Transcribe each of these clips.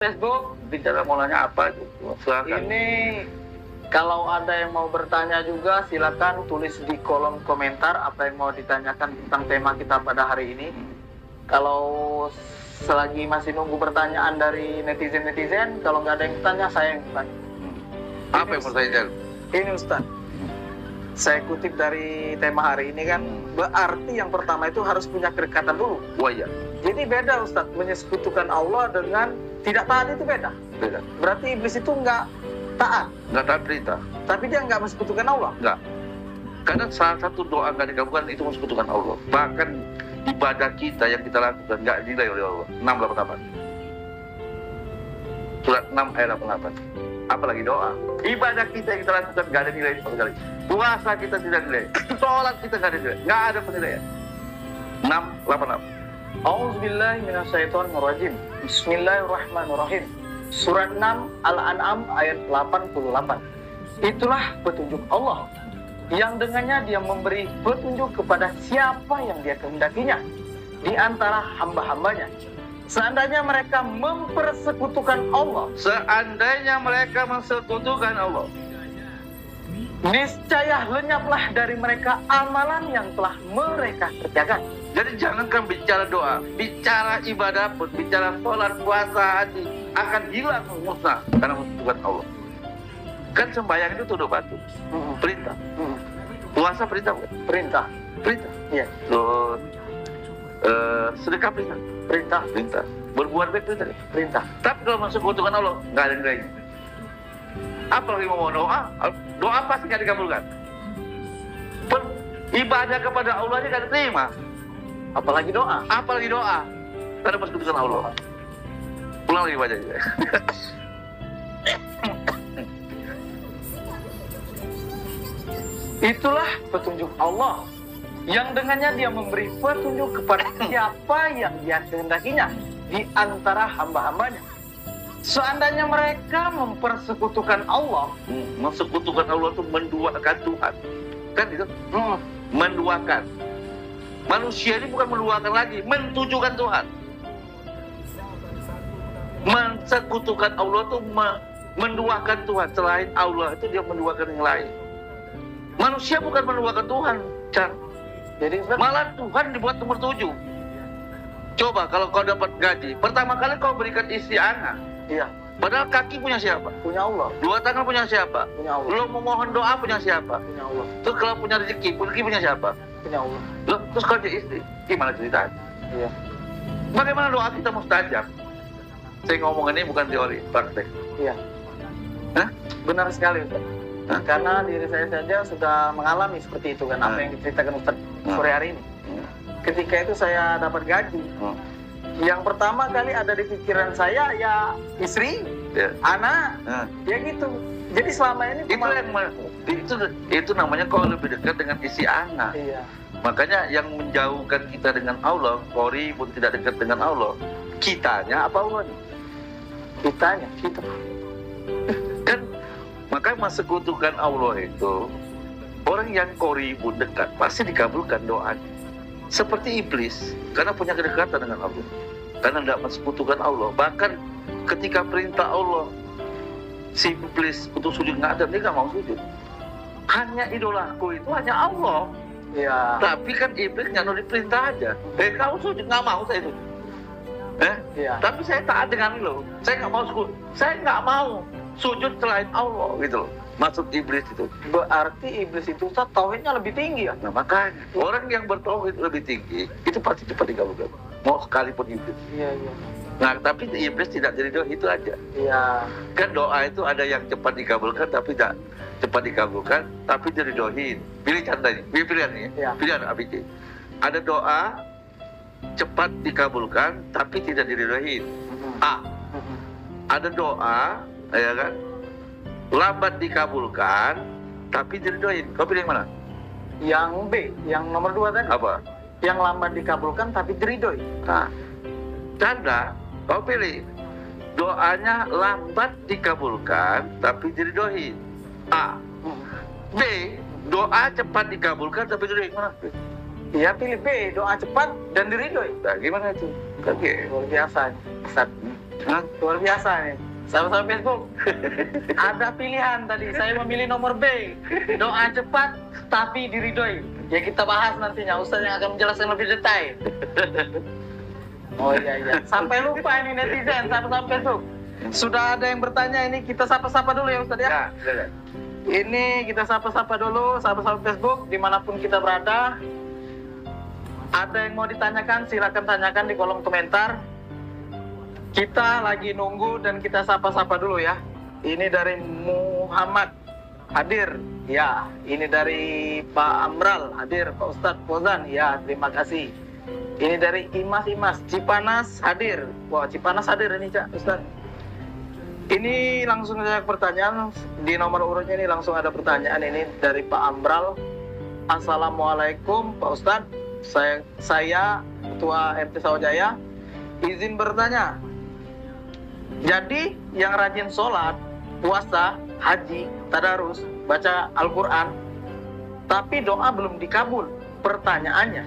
Facebook. Bicara mau nanya apa? Silakan. Ini kalau ada yang mau bertanya juga silakan tulis di kolom komentar apa yang mau ditanyakan tentang tema kita pada hari ini. Kalau selagi masih nunggu pertanyaan dari netizen, kalau nggak ada yang bertanya, saya yang bertanya. Apa yang mau saya? Ini Ustaz, saya kutip dari tema hari ini kan, berarti yang pertama itu harus punya kedekatan dulu. Wah iya. Jadi beda Ustaz, menyekutukan Allah dengan tidak taat itu beda. Beda. Berarti iblis itu nggak taat, Nggak taat perintah. tapi dia nggak mensekutukan Allah. Nggak. Karena salah satu doa nggak dikabulkan itu mensekutukan Allah. Bahkan ibadah kita yang kita lakukan nggak dinilai oleh Allah. 688. Surat 6 ayat 88. Apalagi doa. Ibadah kita yang kita lakukan nggak ada nilai sama sekali. Puasa kita tidak nilai. Sholat kita nggak ada nilai. Nggak ada penilaian. 688. A'udzubillahi minasyaitonirrajim. Bismillahirrahmanirrahim. Surat 6 Al-An'am ayat 88. Itulah petunjuk Allah yang dengannya dia memberi petunjuk kepada siapa yang dia kehendakinya di antara hamba-hambanya. Seandainya mereka mempersekutukan Allah, Seandainya mereka mensekutukan Allah, niscaya lenyaplah dari mereka amalan yang telah mereka kerjakan. jadi jangankan bicara doa, bicara ibadah pun, bicara sholat, puasa, haji, akan hilang musnah karena mensekutukan Allah. Kan sembahyang itu tunduk patuh, perintah. Puasa perintah bukan? Perintah. Perintah. Iya. Terus sedekah perintah. Perintah. Perintah. Berbuat baik perintah. Perintah. Tapi kalau mensekutukan Allah, nggak ada nilainya. Apalagi mau doa, doa pasti nggak dikabulkan. Ibadah kepada Allah aja nggak diterima. Apalagi doa. Apalagi doa, karena mensekutukan Allah. Pulang lagi baca juga. Itulah petunjuk Allah yang dengannya dia memberi petunjuk kepada siapa yang dia kehendakinya di antara hamba-hambanya. Seandainya mereka mempersekutukan Allah, Mensekutukan Allah itu menduakan Tuhan. Kan itu? Menduakan. Manusia ini bukan menduakan lagi, mentujukan Tuhan. Mensekutukan Allah itu menduakan Tuhan. Selain Allah itu dia menduakan yang lain. Manusia bukan menduakan Tuhan, Chan. jadi Malah Tuhan dibuat nomor 7. Coba kalau kau dapat gaji, pertama kali kau berikan istri anak. iya, Padahal kaki punya siapa? punya Allah, Dua tangan punya siapa? punya Allah, Lo memohon doa punya siapa? punya Allah, Terus kalau punya rezeki punya siapa? punya Allah. Lo terus kalau jadi istri, gimana ceritanya? Iya. Bagaimana doa kita mustajab? Saya ngomong ini bukan teori, praktek. Iya. Hah? Benar sekali Ustaz. Hah? Karena diri saya saja sudah mengalami seperti itu kan, apa yang diceritakan Ustaz sore hari ini. Ketika itu saya dapat gaji, yang pertama kali ada di pikiran saya ya istri, Ya. anak, ya gitu. Jadi selama ini Itu namanya kau lebih dekat dengan isi anak. Iya. Makanya yang menjauhkan kita dengan Allah, Kori pun tidak dekat dengan Allah. Kitanya apa Allah? Kitanya, kita. Kan makanya mensekutukan Allah itu, orang yang Kori pun dekat pasti dikabulkan doanya. Seperti iblis, karena punya kedekatan dengan Allah, karena tidak mensekutukan Allah. Bahkan ketika perintah Allah, si iblis untuk sujud nggak ada, dia nggak mau sujud. Hanya idolaku itu hanya Allah. Iya. Tapi kan iblis nggak mau diperintah aja. Kau sujud, nggak mau saya sujud. Iya. Tapi saya taat dengan lo. Saya nggak mau sujud. Saya nggak mau sujud selain Allah gitu loh. Maksud iblis itu. Berarti iblis itu Ustaz tauhidnya lebih tinggi ya? Nah makanya orang yang bertauhid lebih tinggi itu pasti cepat dikabulkan. Mau sekalipun iblis. Iya, iya. Nah tapi iblis tidak jadi doa itu aja. Iya. Kan doa itu ada yang cepat dikabulkan tapi tidak cepat dikabulkan tapi diridohin. Pilih contoh ini, pilih pilihan nih. Ya. Pilihan ABC. Ada doa cepat dikabulkan tapi tidak diridohin. A. Ada doa, ya kan? Lambat dikabulkan tapi diridohin. Kau pilih yang mana? Yang B, yang nomor 2 tadi. Apa? Yang lambat dikabulkan tapi diridhoi. Nah, tanda kau pilih doanya lambat dikabulkan tapi diridhoi. A. B. Doa cepat dikabulkan tapi diridhoi. Mana? Iya, pilih B, doa cepat dan diridhoi. Nah, gimana itu? Oke. Luar biasa. Ustaz. Hah? Luar biasa nih. Sahabat-sahabat Facebook, ada pilihan tadi. Saya memilih nomor B. Doa cepat tapi diridhoi. Ya kita bahas nantinya. Ustaz yang akan menjelaskan lebih detail. Oh iya. Sampai lupa ini netizen, sahabat-sahabat Facebook. Sudah ada yang bertanya ini, kita sapa-sapa dulu ya Ustaz ya. Ya, silakan. Ini kita sapa-sapa dulu sahabat-sahabat Facebook dimanapun kita berada. Ada yang mau ditanyakan silakan tanyakan di kolom komentar. Kita lagi nunggu dan kita sapa-sapa dulu ya. Ini dari Muhammad hadir. Ya, ini dari Pak Amral hadir. Pak Ustadz Fauzan, ya terima kasih. Ini dari Imas Cipanas hadir. Wah, Cipanas hadir ini Cak Ustadz. Ini langsung saja pertanyaan di nomor urutnya ini langsung ada pertanyaan ini dari Pak Amral. Assalamualaikum Pak Ustadz. Saya Ketua RT Sawajaya izin bertanya. Jadi yang rajin sholat, puasa, haji, tadarus, baca Al-Quran, tapi doa belum dikabul. Pertanyaannya,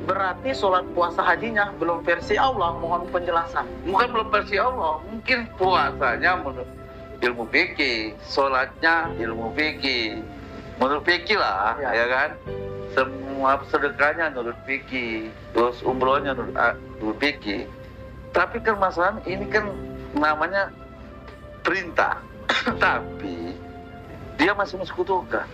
berarti sholat puasa hajinya belum versi Allah. Mohon penjelasan. Bukan belum versi Allah, mungkin puasanya menurut ilmu fikih, sholatnya ilmu fikih, menurut fikih lah, ya kan? Semua sedekahnya menurut fikih, terus umrohnya menurut fikih. Tapi kan masalah ini kan namanya perintah, tapi dia masih mensekutukan,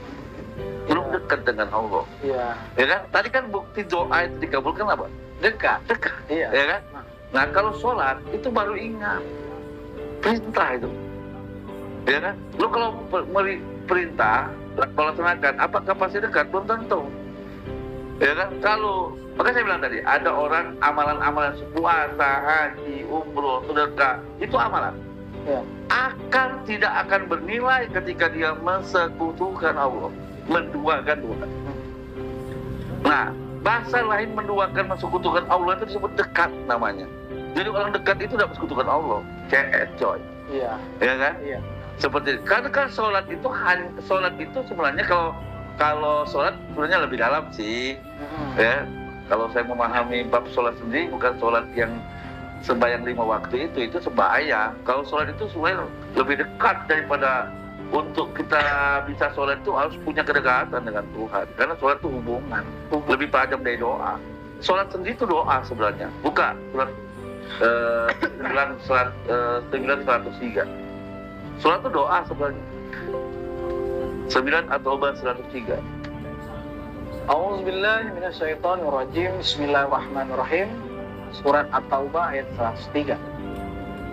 belum dekat dengan Allah. Iya. Ya kan? Tadi kan bukti doa itu dikabulkan apa? Dekat. Iya. Ya kan? Nah kalau sholat itu baru ingat perintah itu. Ya kan? Lu kalau perintah kalau laksanakan, apakah pasti dekat? Belum tentu. Ya kan? Kalau makanya saya bilang tadi ada orang amalan-amalan puasa, haji, umroh, sedekah itu amalan. Ya. Tidak akan bernilai ketika dia mensekutukan Allah, menduakan Tuhan. Nah, bahasa lain menduakan mensekutukan Allah itu disebut dekat namanya. Jadi orang dekat itu dapat mensekutukan Allah. CS coy. Iya. Ya kan? Iya. Seperti karena kan sholat itu sebenarnya kalau sholat sebenarnya lebih dalam sih. Ya. Kalau saya memahami bab sholat sendiri bukan sholat yang sembahyang 5 waktu itu sembahyang. Kalau sholat itu sebenarnya lebih dekat daripada untuk kita bisa sholat itu harus punya kedekatan dengan Tuhan. Karena sholat itu hubungan, lebih tajam dari doa. Sholat sendiri itu doa sebenarnya. Buka surat 9:103. Sholat itu doa sebenarnya. 9 atau 103. A'udzubillahi minasyaitonirrajim. Bismillahirrahmanirrahim. Surat At-Taubah ayat 103.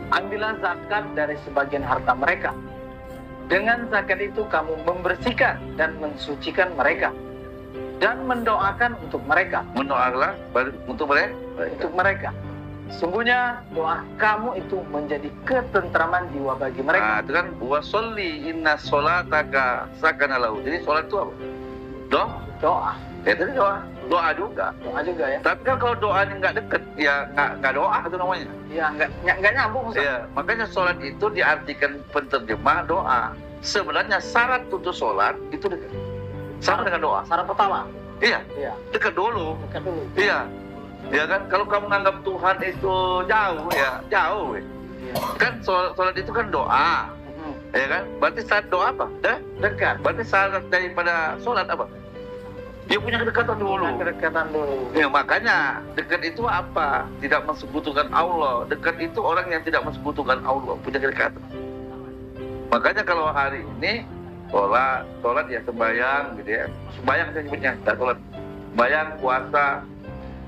Ambillah zakat dari sebagian harta mereka. Dengan zakat itu kamu membersihkan dan mensucikan mereka dan mendoakan untuk mereka. Mendoakanlah untuk mereka. Untuk mereka. Sungguhnya doa kamu itu menjadi ketentraman jiwa bagi mereka. Nah, itu kan wasolli inna sholataka sakana lahu. Jadi sholat itu apa? Doa. Ya itu doa juga. Doa juga ya. Tapi kan kalau doanya nggak deket, ya nggak doa itu namanya. Iya, nggak nyambung. Iya, makanya sholat itu diartikan penterjemah doa. Sebenarnya syarat untuk sholat itu dekat. Sama dengan doa. Syarat pertama. Iya. Iya. Dekat dulu. Dekat dulu. Iya. Ya kan, kalau kamu menganggap Tuhan itu jauh, ya jauh. Iya. Kan sholat itu kan doa. Ya kan? Berarti syarat doa apa? Dekat. Berarti syarat daripada sholat apa? Dia punya kedekatan dulu. Ya makanya dekat itu apa? Tidak mensekutukan Allah. Dekat itu orang yang tidak mensekutukan Allah, punya kedekatan. Makanya kalau hari ini sholat ya sembahyang gitu ya. Sembahyang saya sebutnya, tidak sholat. Sembahyang, puasa,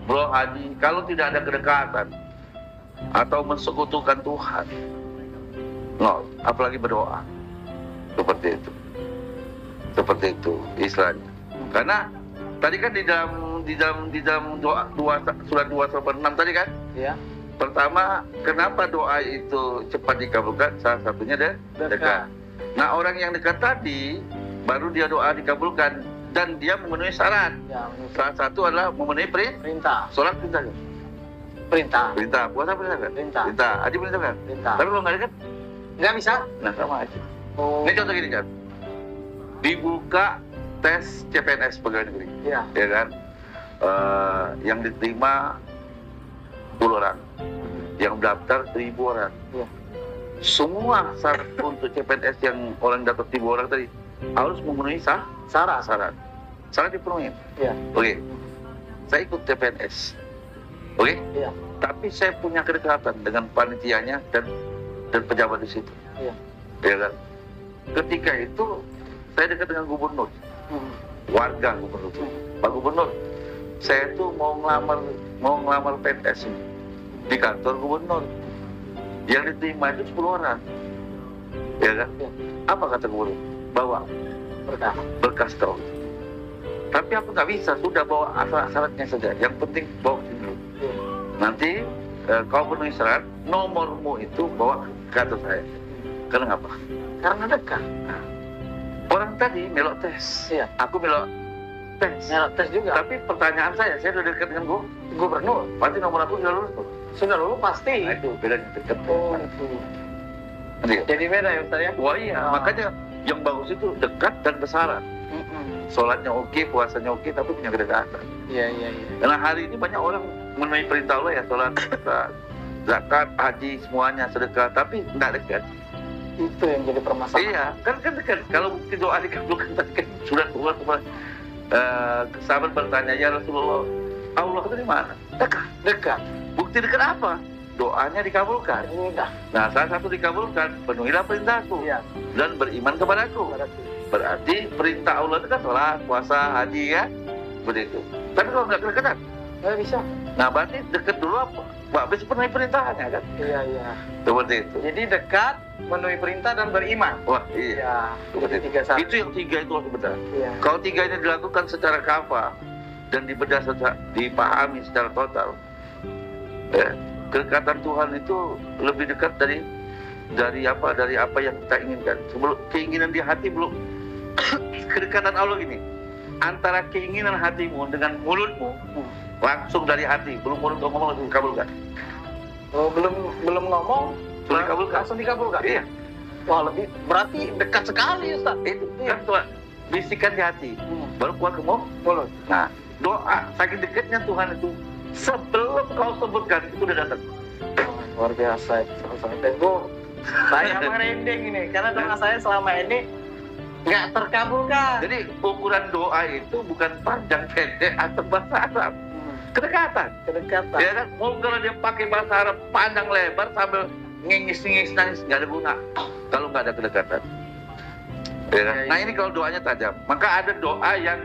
umroh, haji. Kalau tidak ada kedekatan atau mensekutukan Tuhan, apalagi berdoa. Seperti itu istilahnya. Karena tadi kan di dalam doa surat 2:6 tadi kan? Iya. Pertama, kenapa doa itu cepat dikabulkan? Salah satunya dekat. Nah, orang yang dekat tadi baru dia doa dikabulkan dan dia memenuhi syarat. Ya, Salah satu adalah memenuhi perintah. sholat perintah kan? Perintah. Puasa perintah kan? Perintah. Haji perintah kan? Perintah. Tapi kalau nggak dekat, Nggak bisa? nah sama aja. Oh. Ini contoh gini kan? Dibuka tes CPNS pegawai negeri, Iya. ya kan? Yang diterima 10 orang. yang daftar 1.000 orang. Iya. Semua syarat untuk CPNS yang orang dapat 1.000 orang tadi harus memenuhi Syarat. syarat dipenuhi. Iya. Oke, saya ikut CPNS. Oke, Iya. tapi saya punya kedekatan dengan panitianya dan pejabat di situ. Iya. Ya kan? Ketika itu saya dekat dengan gubernur, warga gubernur. Pak Gubernur, saya tuh mau ngelamar PNS ini di kantor gubernur. Yang diterima itu 10 orang. Ya kan? Iya. Apa kata gubernur? Bawa berkas tol. Tapi aku nggak bisa, sudah bawa syaratnya saja. Yang penting bawa sini dulu. Iya. Nanti kau penuhi syarat, nomormu itu bawa ke kantor saya. Karena apa? Karena dekat. Orang tadi melok tes. Iya. Aku melok tes. Melok tes juga. Tapi pertanyaan saya sudah dekat dengan Gubernur. pasti nomor aku sudah lulus. Sudah lulus pasti. Nah itu bedanya dekat. Oh, itu. Iya. Jadi beda ya Ustaz ya? Wah iya, makanya yang bagus itu dekat dan bersyarat. Sholatnya oke, puasanya oke, tapi punya kedekatan. Iya. Karena hari ini banyak orang memenuhi perintah Allah ya, sholat, zakat, haji, semuanya sedekah, tapi tidak dekat. Itu yang jadi permasalahan. Iya, kan dekat. Kalau bukti doa dikabulkan tadi kan sudah keluar sahabat bertanya, ya Rasulullah, Allah itu di mana? Dekat. Bukti dekat apa? Doanya dikabulkan. Mudah. Nah, salah satu dikabulkan, penuhilah perintahku Iya. dan beriman kepadaku. Berarti perintah Allah itu kan sholat, puasa, haji ya, begitu. Tapi kalau nggak kedekatan, Nggak bisa. nah berarti dekat dulu apa? Habis penuhi perintahnya kan? Iya. Seperti itu. Jadi dekat, memenuhi perintah dan beriman. Wah iya. Iya. Seperti itu. Tiga syarat. Itu yang 3 itu harus benar. Iya. Kalau 3 ini dilakukan secara kafah dan dipahami secara total, ya, kedekatan Tuhan itu lebih dekat dari apa yang kita inginkan. Sebelum keinginan di hati belum kedekatan Allah ini antara keinginan hatimu dengan mulutmu langsung dari hati, belum mulut ngomong langsung dikabulkan. Oh, belum ngomong, Sudah dikabulkan. langsung dikabulkan. Iya. Wah, berarti dekat sekali Ustaz. Itu Iya. kan Tuhan bisikan di hati, baru keluar ke mulut. Nah, doa saking dekatnya Tuhan itu sebelum kau sebutkan itu udah datang. Luar biasa itu. Saya merinding ini karena doa saya selama ini nggak terkabulkan. Jadi ukuran doa itu bukan panjang pendek atau bahasa Arab, kedekatan. Ya kan, mau kalau dia pakai bahasa Arab panjang lebar sambil ngengis nangis nggak ada guna kalau nggak ada kedekatan. Ya kan? Nah ini kalau doanya tajam, maka ada doa yang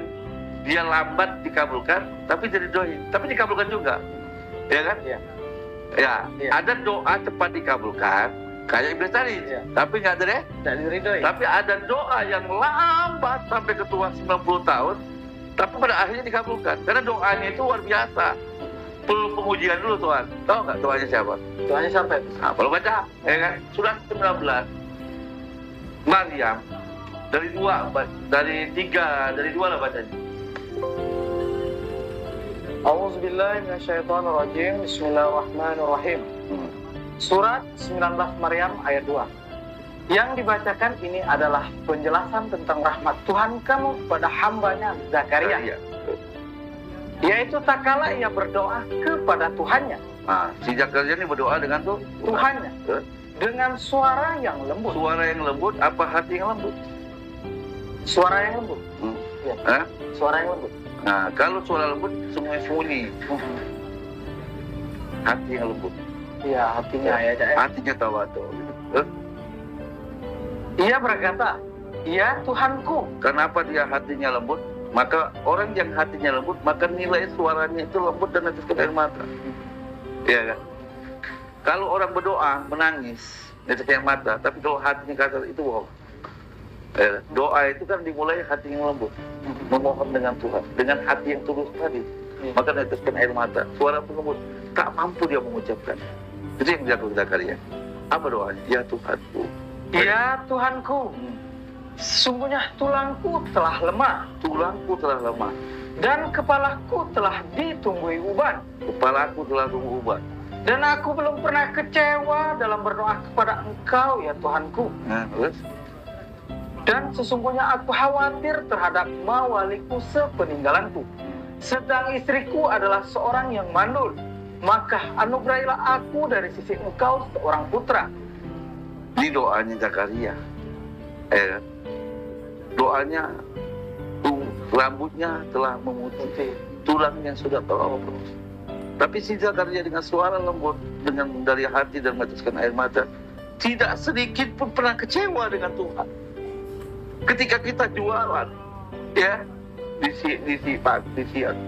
dia lambat dikabulkan, tapi jadi doain, tapi dikabulkan juga, ya kan? Iya. Ya, Iya. ada doa cepat dikabulkan, kayak Iblis tadi, Iya. tapi nggak ada Nggak diridhoi. Tapi ada doa yang lambat sampai ketua 90 tahun, tapi pada akhirnya dikabulkan. Karena doanya itu luar biasa. Perlu pengujian dulu Tuhan. Tahu nggak doanya siapa? Doanya siapa itu? Nah, kalau baca, ya kan? Surat 19. Maryam dari dua lah bacanya. A'udzubillahi minasyaitonirrajim. Bismillahirrahmanirrahim. Surat 19 Maryam ayat 2. Yang dibacakan ini adalah penjelasan tentang rahmat Tuhan kamu kepada hambanya Zakaria. Iya. Yaitu tak kala ia berdoa kepada Tuhannya. Nah, si Zakaria ini berdoa dengan Tuhannya. Dengan suara yang lembut. Suara yang lembut, apa hati yang lembut? Suara yang lembut. Ya. Hah? Suara yang lembut. Nah, kalau suara lembut sembunyi-sembunyi, hati yang lembut. Iya, hatinya ya. Hatinya tawadu. Ia berkata, "Ya Tuhanku." Kenapa dia hatinya lembut? Maka orang yang hatinya lembut, maka nilai suaranya itu lembut dan netes air mata. Iya kan? Kalau orang berdoa menangis netes air mata, tapi kalau hatinya kasar itu bohong. Ya, doa itu kan dimulai hati yang lembut, memohon dengan Tuhan, dengan hati yang tulus tadi, maka neteskan air mata. Suara pun lembut, tak mampu dia mengucapkan. Itu yang dilakukan Zakaria. Apa doanya? Ya Tuhanku. Ya Tuhanku, sesungguhnya tulangku telah lemah Tulangku telah lemah, dan kepalaku telah ditumbuhi uban. kepalaku telah tumbuh uban. Dan aku belum pernah kecewa dalam berdoa kepada Engkau, ya Tuhanku. Nah, terus? Dan sesungguhnya aku khawatir terhadap mawaliku sepeninggalanku. Sedang istriku adalah seorang yang mandul. maka anugerahilah aku dari sisi Engkau seorang putra. Di doanya Zakaria, kan? Doanya rambutnya telah memutih, tulangnya sudah terlopos. Tapi si Zakaria dengan suara lembut, dengan dari hati dan meneteskan air mata, tidak sedikit pun pernah kecewa dengan Tuhan. Ketika kita jualan, ya, di siang,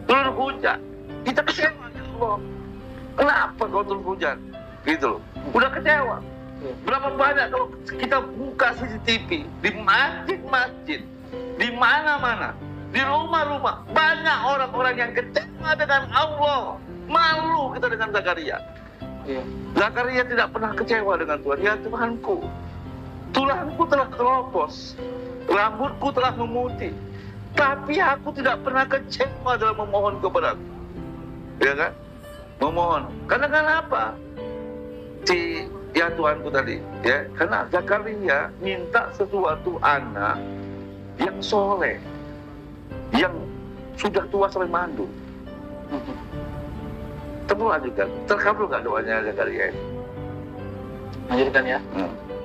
turun hujan, kita kecewa, ya Allah. Kenapa kau turun hujan? Gitu loh. Udah kecewa. Berapa banyak kalau kita buka CCTV di masjid-masjid, di mana-mana, di rumah-rumah, banyak orang-orang yang kecewa dengan Allah. Malu kita dengan Zakaria. Zakaria tidak pernah kecewa dengan Tuhan. Ya Tuhanku, tulangku telah terlopos, rambutku telah memutih, tapi aku tidak pernah kecewa dalam memohon kepadamu. Ya kan? Memohon. Karena kenapa? Ya Tuhanku tadi, ya, karena Zakaria minta sesuatu anak yang soleh, yang sudah tua sampai mandu. Lanjutkan, terkabul nggak doanya Zakaria ini? Lanjutkan ya.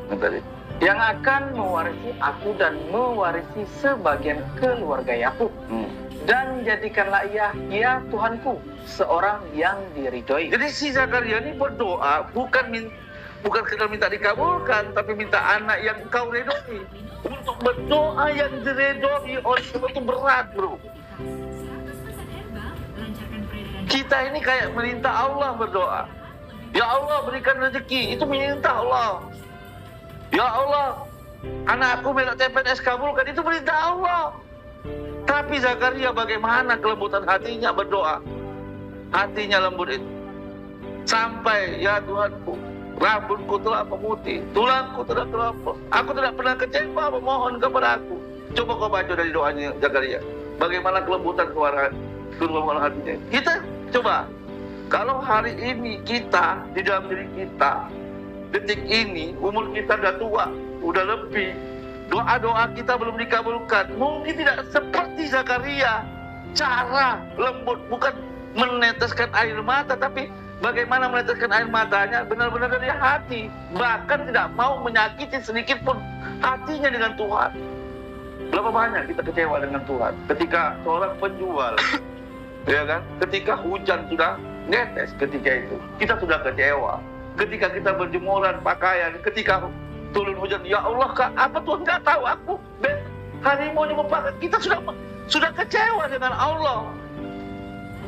Tadi. Yang akan mewarisi aku dan mewarisi sebagian keluarga Yakub. Dan jadikanlah ia, ya Tuhanku, seorang yang diridhoi. Jadi si Zakaria ini berdoa bukan sekedar minta dikabulkan, tapi minta anak yang Engkau ridhoi. Untuk berdoa yang diridhoi oleh Allah itu berat, bro. Kita ini kayak meminta Allah berdoa. Ya Allah berikan rezeki, itu minta Allah. Ya Allah, anakku minta CPNS kabulkan, itu minta Allah. Tapi Zakaria bagaimana kelembutan hatinya berdoa. Hatinya lembut itu. Sampai, ya Tuhanku, rambutku telah memutih, tulangku telah terlopos. Aku tidak pernah kecewa memohon kepada aku. Coba kau baca dari doanya Zakaria. Bagaimana kelembutan kelembutan hatinya. Kita coba, kalau hari ini kita, di dalam diri kita, detik ini, umur kita udah tua, udah lebih, doa-doa kita belum dikabulkan, mungkin tidak seperti Zakaria. Cara lembut, bukan meneteskan air mata, tapi bagaimana meneteskan air matanya benar-benar dari hati, bahkan tidak mau menyakiti sedikit pun hatinya dengan Tuhan. Berapa banyak kita kecewa dengan Tuhan ketika seorang penjual, ya kan, ketika hujan sudah netes, ketika itu kita sudah kecewa. Ketika kita berjemuran pakaian, ketika turun hujan, ya Allah Kak, apa Tuhan nggak tahu aku hari mau pakai, kita sudah kecewa dengan Allah.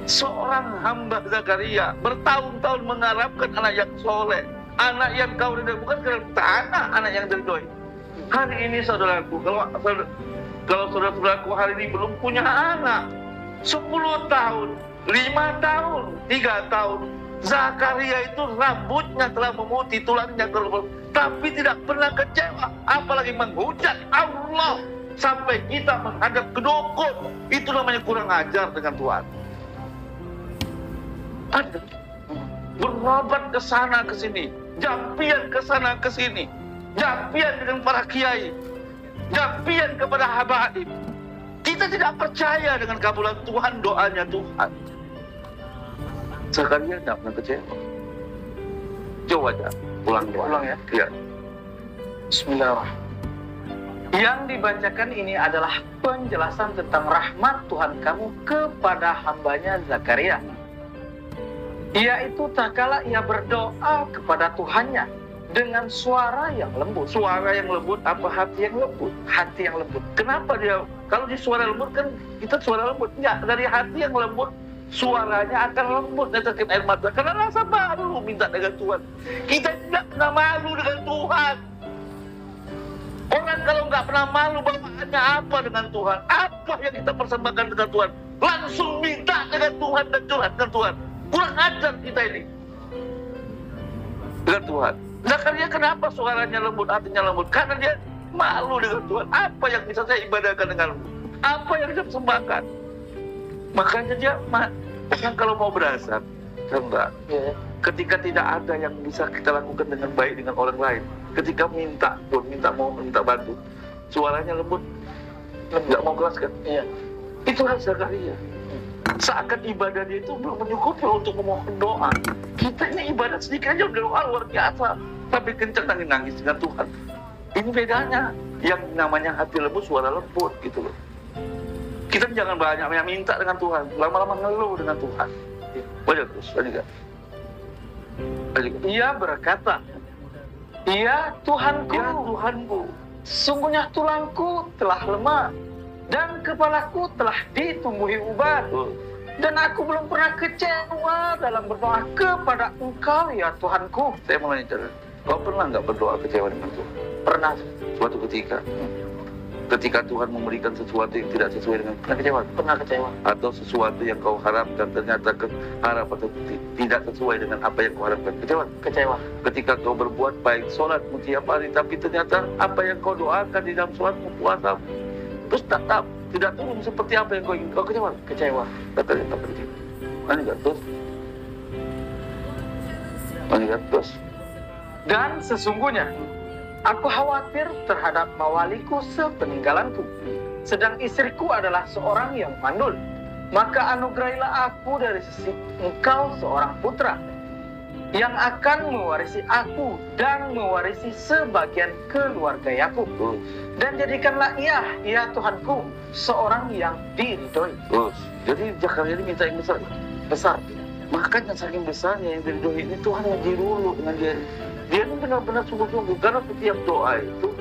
Seorang hamba Zakaria bertahun-tahun mengharapkan anak yang soleh, anak yang kau ridhoi, bukan karena anak yang diridhoi. Hari ini saudaraku, kalau saudara-saudaraku hari ini belum punya anak, 10 tahun, 5 tahun, 3 tahun, Zakaria itu rambutnya telah memutih, tulangnya telah, tapi tidak pernah kecewa, apalagi menghujat Allah sampai kita menghadap ke dukun. Itu namanya kurang ajar dengan Tuhan. Ada berobat ke sana ke sini, jampian ke sana ke sini, jampian dengan para kiai, jampian kepada habaib. Kita tidak percaya dengan kabulan Tuhan, doanya Tuhan. Zakaria tidak pernah kecewa. Coba aja, ulang ya. Ya. Bismillahirrahmanirrahim. Yang dibacakan ini adalah penjelasan tentang rahmat Tuhan kamu kepada hambanya Zakaria. Yaitu tak kala ia berdoa kepada Tuhannya dengan suara yang lembut. Suara yang lembut apa hati yang lembut? Hati yang lembut. Kenapa dia, kalau di suara lembut kan kita suara lembut. Enggak, dari hati yang lembut, suaranya akan lembut, neteskan air mata. Karena rasa malu minta dengan Tuhan. Kita tidak pernah malu dengan Tuhan. Orang kalau nggak pernah malu, bawaannya apa dengan Tuhan? Apa yang kita persembahkan dengan Tuhan? Langsung minta dengan Tuhan dan curhat dengan Tuhan. Kurang ajar kita ini dengan Tuhan. Zakaria kenapa suaranya lembut, hatinya lembut? Karena dia malu dengan Tuhan. Apa yang bisa saya ibadahkan denganmu? Apa yang bisa persembahkan? Makanya dia kan kalau mau berasal, enggak. Ketika tidak ada yang bisa kita lakukan dengan baik dengan orang lain, ketika minta pun, minta bantu, suaranya lembut, nggak mau keras kan? Iya. Itulah Zakaria. Seakan ibadah dia itu belum mencukupi untuk memohon doa. Kita ini ibadah sedikit aja udah doa luar biasa, tapi kencang nangis dengan Tuhan. Ini bedanya. Yang namanya hati lembut, suara lembut gitu loh. Kita jangan banyak minta dengan Tuhan, lama-lama ngeluh dengan Tuhan. Baca terus, lanjutkan. Ia berkata, "Ya Tuhanku, Ya Tuhanku, sungguhnya tulangku telah lemah dan kepalaku telah ditumbuhi uban. Dan aku belum pernah kecewa dalam berdoa kepada Engkau, ya Tuhanku." saya mau nanya, kau pernah nggak berdoa kecewa dengan Tuhan? Pernah. Suatu ketika Tuhan memberikan sesuatu yang tidak sesuai dengan pernah kecewa? Pernah kecewa. Atau sesuatu yang kau harapkan ternyata harapan tidak sesuai dengan apa yang kau harapkan, kecewa? Kecewa. Ketika kau berbuat baik, sholatmu tiap hari, tapi ternyata apa yang kau doakan di dalam sholatmu, puasa, terus tetap tidak turun seperti apa yang kau ingin, kau kecewa? Kecewa. Katanya tak penting. Lanjutkan terus. Lanjutkan terus. Dan sesungguhnya aku khawatir terhadap mawaliku sepeninggalanku, sedang istriku adalah seorang yang mandul. Maka anugerahilah aku dari sisi Engkau seorang putra yang akan mewarisi aku dan mewarisi sebagian keluarga Yakub. Dan jadikanlah ia, ya Tuhanku, seorang yang diridhoi. Terus. Jadi Zakaria ini minta yang besar. Besar. Makanya saking besarnya yang diridhoi ini Tuhan ngaji dulu dengan dia. Dia ini benar-benar sungguh-sungguh, karena setiap doa itu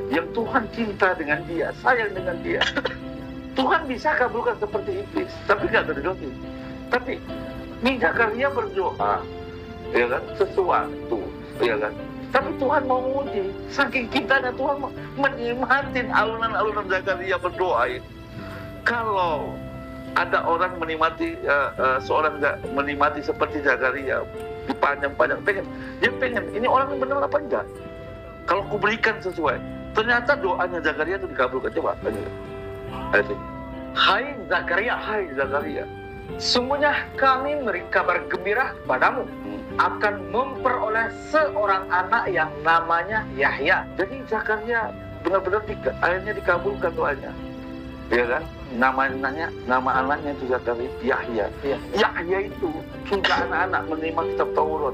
yang Tuhan cinta dengan dia, sayang dengan dia. Tuhan bisa kabulkan seperti iblis, tapi nggak terjadi. Tapi ini Zakaria berdoa, ya kan, sesuatu, ya kan. Tapi Tuhan mau uji, saking cintanya Tuhan menikmatin alunan-alunan Zakaria berdoa itu. Kalau ada orang menikmati, seorang menikmati seperti Zakaria, dipanjang-panjang, dia pengen, ini orang yang benar apa enggak? Kalau ku berikan sesuai, ternyata doanya Zakaria itu dikabulkan. Coba tanya. Hai Zakaria, Hai Zakaria, sungguhnya kami beri kabar gembira kepadamu akan memperoleh seorang anak yang namanya Yahya. jadi Zakaria benar-benar akhirnya dikabulkan doanya, ya kan? Nama anaknya itu Zakaria, Yahya. Iya. Yahya itu sudah anak-anak menerima kitab Taurat.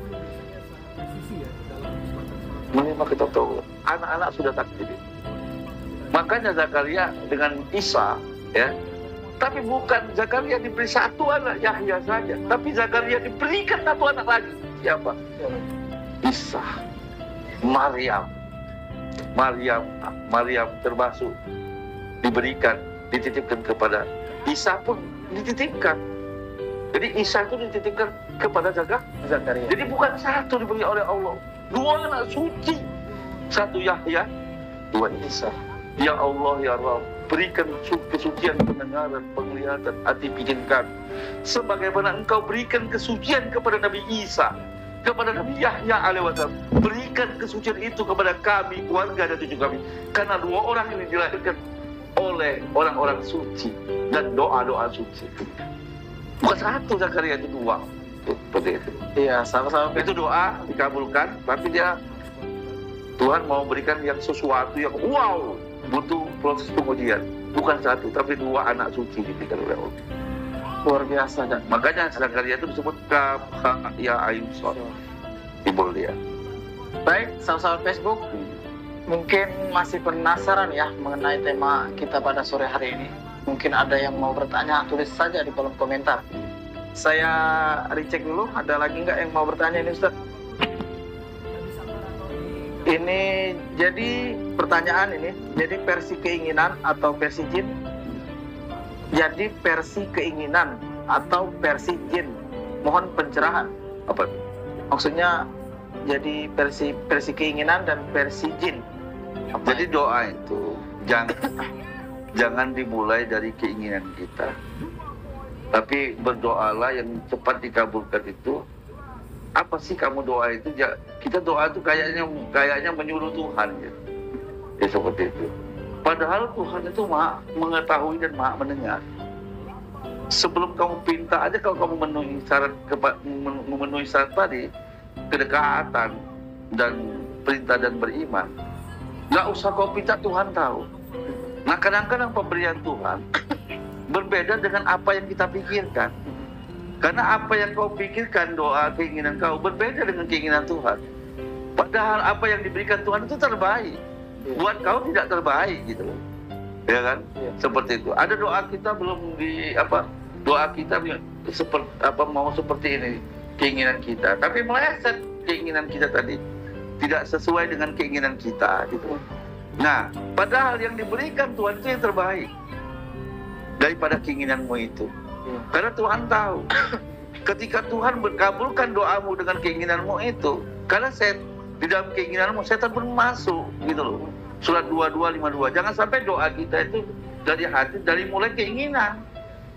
Menerima kitab Taurat. Anak-anak sudah takdir. Makanya Zakaria dengan Isa, ya. Tapi bukan Zakaria diberi satu anak Yahya saja, tapi Zakaria diberikan satu anak lagi. Siapa? Isa. Maryam termasuk diberikan, dititipkan kepada Isa pun dititipkan. Jadi Isa itu dititipkan kepada Zakaria. Jadi bukan satu diberi oleh Allah, dua anak suci, satu Yahya, dua Isa. Ya Allah, ya Rabb, berikan kesucian pendengaran, penglihatan, hati pikir kami, sebagaimana Engkau berikan kesucian kepada Nabi Isa, kepada Nabi Yahya alaihissalam. Berikan kesucian itu kepada kami, keluarga dan cucu kami, karena dua orang ini dilahirkan oleh orang-orang suci dan doa-doa suci. Bukan satu Zakaria, itu dua. Seperti itu. Iya, sama-sama. Itu doa dikabulkan, tapi Tuhan mau berikan yang sesuatu yang wow, butuh proses pengujian. Bukan satu, tapi dua anak suci diberikan oleh Allah. Luar biasa. Dan Makanya Zakaria itu disebut Kaf Ha Ya Ain Shad. Simbol dia. baik, sahabat Facebook, mungkin masih penasaran ya mengenai tema kita pada sore hari ini. Mungkin ada yang mau bertanya, tulis saja di kolom komentar. Saya recheck dulu, ada lagi nggak yang mau bertanya ini Ustaz? Ini jadi pertanyaan ini, jadi versi keinginan atau versi jin? Jadi versi keinginan atau versi jin? Mohon pencerahan. Apa? Maksudnya jadi versi keinginan dan versi jin. Jadi doa itu jangan dimulai dari keinginan kita, tapi berdoalah yang cepat dikabulkan itu. Apa sih kamu doa itu? Kita doa itu kayaknya menyuruh Tuhan ya. Ya seperti itu. Padahal Tuhan itu Maha mengetahui dan Maha mendengar. Sebelum kamu pinta aja, kalau kamu memenuhi syarat tadi, kedekatan dan perintah dan beriman, nggak usah kau pinta, Tuhan tahu. Nah kadang-kadang pemberian Tuhan berbeda dengan apa yang kita pikirkan. Karena apa yang kau pikirkan, doa, keinginan kau berbeda dengan keinginan Tuhan. Padahal apa yang diberikan Tuhan itu terbaik. Buat kau tidak terbaik gitu. Ya kan? Seperti itu. Ada doa kita belum doa kita seperti mau seperti ini keinginan kita, tapi meleset keinginan kita tadi. Tidak sesuai dengan keinginan kita gitu. Nah, padahal yang diberikan Tuhan itu yang terbaik daripada keinginanmu itu. Karena Tuhan tahu ketika Tuhan berkabulkan doamu dengan keinginanmu itu, karena di dalam keinginanmu setan pun masuk gitu loh. Surat 22:52. Jangan sampai doa kita itu dari hati, dari mulai keinginan.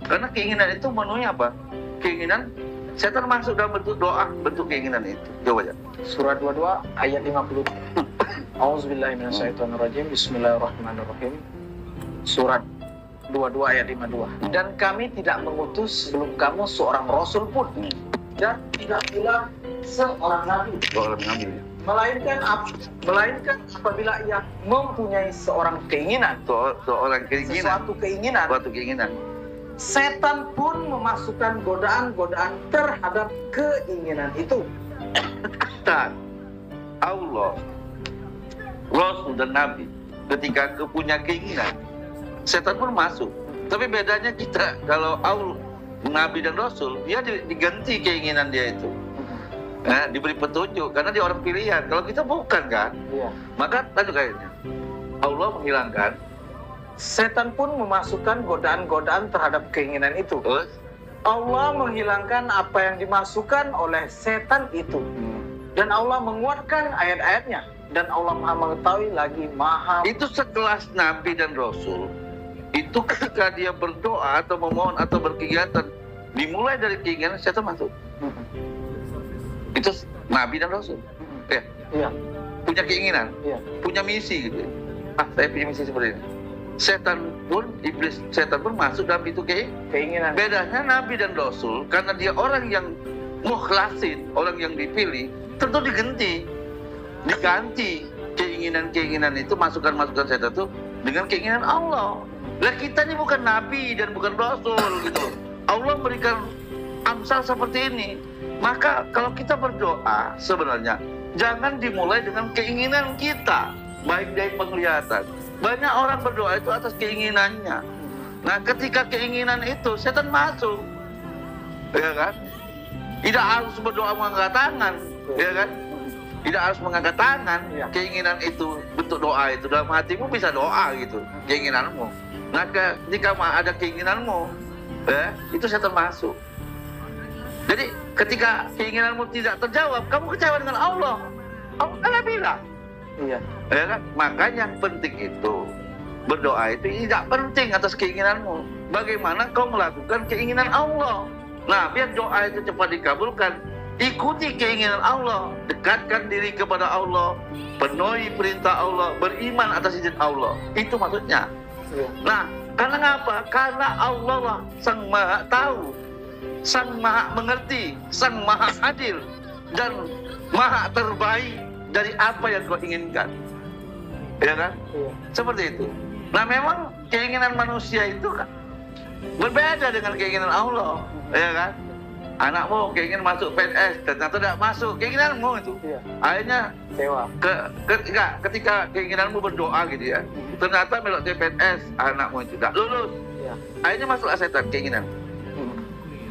Karena keinginan itu memenuhi apa? Keinginan, setan masuk dalam bentuk doa, bentuk keinginan itu. Coba ya. Surat 22 ayat 50. Auzubillahiminasyaitonirrajim. Bismillahirrahmanirrahim. Surat 22 ayat 52. Dan kami tidak mengutus sebelum kamu seorang rasul pun, dan tidak pula seorang nabi, melainkan apabila ia mempunyai seorang keinginan, suatu keinginan, setan pun memasukkan godaan-godaan terhadap keinginan itu. Dan Allah, Rasul dan Nabi ketika punya keinginan, setan pun masuk. Tapi bedanya kita, kalau Allah, Nabi dan Rasul, dia diganti keinginan dia itu. Nah, diberi petunjuk karena dia orang pilihan. Kalau kita bukan kan? Iya. Maka lanjut kayaknya. Allah menghilangkan. Setan pun memasukkan godaan-godaan terhadap keinginan itu. Allah menghilangkan apa yang dimasukkan oleh setan itu. Dan Allah menguatkan ayat-ayatnya. Dan Allah Maha mengetahui lagi Maha. Itu sekelas Nabi dan Rasul. Itu ketika dia berdoa atau memohon atau berkegiatan, dimulai dari keinginan, setan masuk. Itu Nabi dan Rasul. Ya. Iya. Punya keinginan, punya misi gitu. Saya punya misi seperti ini. Setan pun, setan pun masuk dalam itu keinginan. Bedanya Nabi dan Rasul, karena dia orang yang mukhlasin, orang yang dipilih, tentu diganti keinginan itu, masukan-masukan setan itu dengan keinginan Allah. Lah kita ini bukan Nabi dan bukan Rasul gitu. Allah berikan amsal seperti ini. Maka kalau kita berdoa sebenarnya jangan dimulai dengan keinginan kita, baik dari penglihatan. Banyak orang berdoa itu atas keinginannya. Nah, ketika keinginan itu setan masuk, ya kan? Tidak harus berdoa mengangkat tangan, ya kan? Tidak harus mengangkat tangan. Keinginan itu bentuk doa itu dalam hatimu bisa doa gitu, keinginanmu. Nah, ketika ada keinginanmu, itu setan masuk. Jadi ketika keinginanmu tidak terjawab, kamu kecewa dengan Allah. Allah kan bilang. Iya. Ya kan? Makanya penting itu berdoa itu tidak penting atas keinginanmu. Bagaimana kau melakukan keinginan Allah? Nah, biar doa itu cepat dikabulkan, ikuti keinginan Allah, dekatkan diri kepada Allah, penuhi perintah Allah, beriman atas izin Allah. Itu maksudnya. Iya. Nah, karena apa? Karena Allah lah Sang Maha Tahu, Sang Maha Mengerti, Sang Maha Adil, dan Maha Terbaik dari apa yang kau inginkan. Ya kan? Iya. Seperti itu. Nah, memang keinginan manusia itu kan berbeda dengan keinginan Allah. Ya kan? Anakmu keingin masuk PNS, ternyata tidak masuk, keinginanmu itu. Iya. Akhirnya Sewa. ketika keinginanmu berdoa gitu ya, ternyata melok PNS, anakmu itu tidak lulus. Iya. Akhirnya masuk setan keinginan.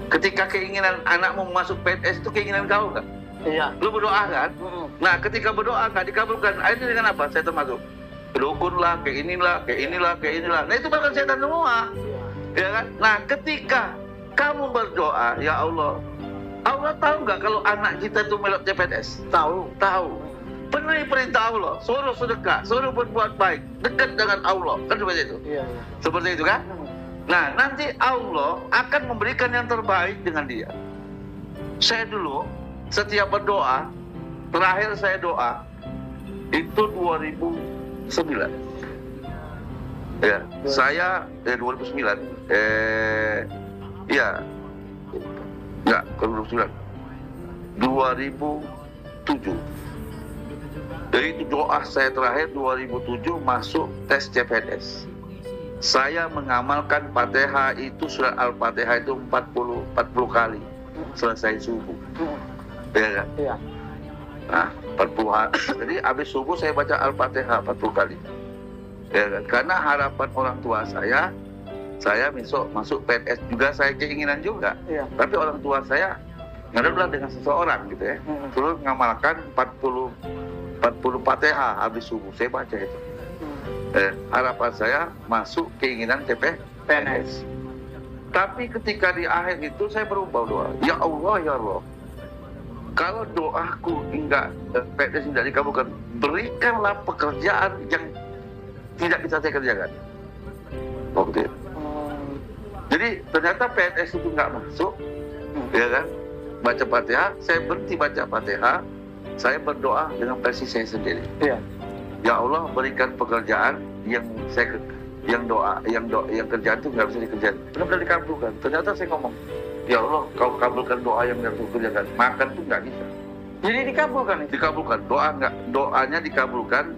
Ketika keinginan anakmu masuk PNS itu keinginan kau kan? Iya. Lu berdoa kan? Nah, ketika berdoa nggak dikabulkan, akhirnya dengan apa? Setan masuk. Dukun lah, kayak inilah. Nah, itu bahkan setan semua. Ya kan? Nah, ketika kamu berdoa, ya Allah tahu nggak kalau anak kita itu melok CPNS? Tahu. Penuhi perintah Allah, suruh sedekah, suruh berbuat baik, dekat dengan Allah, kan seperti itu. Iya. Seperti itu kan? Nah, nanti Allah akan memberikan yang terbaik dengan dia. Saya dulu setiap berdoa, terakhir saya doa itu 2009. Ya, saya 2009. Ya, enggak, 2009. 2007. Jadi itu doa saya terakhir 2007 masuk tes CPNS. Saya mengamalkan Fatihah itu, surat Al-Fatihah itu 40 kali selesai subuh. Ya kan? Iya. Nah, 40 hari. Jadi habis subuh saya baca Al-Fatihah 40 kali. Ya kan? Karena harapan orang tua saya besok masuk PNS juga, saya keinginan juga. Iya. Tapi orang tua saya ngadulah dengan seseorang gitu ya. Terus ngamalkan 40 Fatihah habis subuh saya baca itu. Harapan saya masuk keinginan PNS. Tapi ketika di akhir itu saya berubah doa. Ya Allah, ya Allah. Kalau doaku hingga PNS tidak dikabulkan, berikanlah pekerjaan yang tidak bisa saya kerjakan. Waktu itu. Jadi ternyata PNS itu nggak masuk, ya kan? Baca Fatihah, saya berhenti baca Fatihah, saya berdoa dengan versi saya sendiri. Iya. Ya Allah, berikan pekerjaan yang kerjaan itu nggak bisa dikerjakan. Benar-benar dikabulkan. Ternyata saya ngomong, ya Allah, kau kabulkan doa yang nggak bisa dikerjakan. Makan tuh nggak bisa. Jadi dikabulkan itu? Dikabulkan. Doanya dikabulkan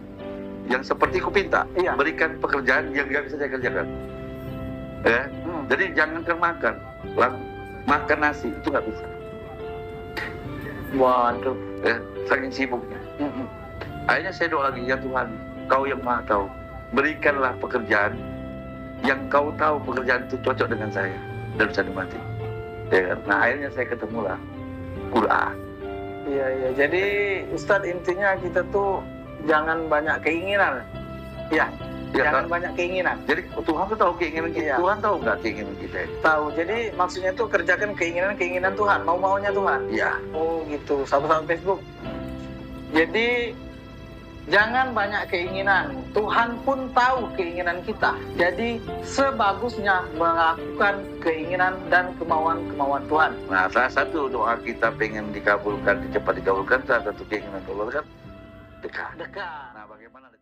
yang seperti ku pinta. Iya. Berikan pekerjaan yang nggak bisa saya kerjakan. Ya. Jadi jangankan makan nasi itu nggak bisa. Waduh. Ya, saking sibuknya. Akhirnya saya doa lagi, ya Tuhan, Kau yang Maha Tahu, berikanlah pekerjaan yang Kau tahu pekerjaan itu cocok dengan saya dan bisa dinikmati. Ya, nah akhirnya saya ketemulah Quran. Iya. Jadi Ustadz, intinya kita tuh jangan banyak keinginan. Ya. Jangan banyak keinginan. Jadi Tuhan tuh tahu keinginan kita. Iya. Tuhan tahu nggak keinginan kita? Tahu. Jadi maksudnya tuh kerjakan keinginan Tuhan, mau-maunya Tuhan. Iya. Oh gitu. Sahabat-sahabat Facebook. Jadi jangan banyak keinginan. Tuhan pun tahu keinginan kita. Jadi sebagusnya melakukan keinginan dan kemauan Tuhan. Nah, salah satu doa kita pengen dikabulkan, cepat dikabulkan, salah satu keinginan Allah kan dekat. Dekat. Nah, bagaimana?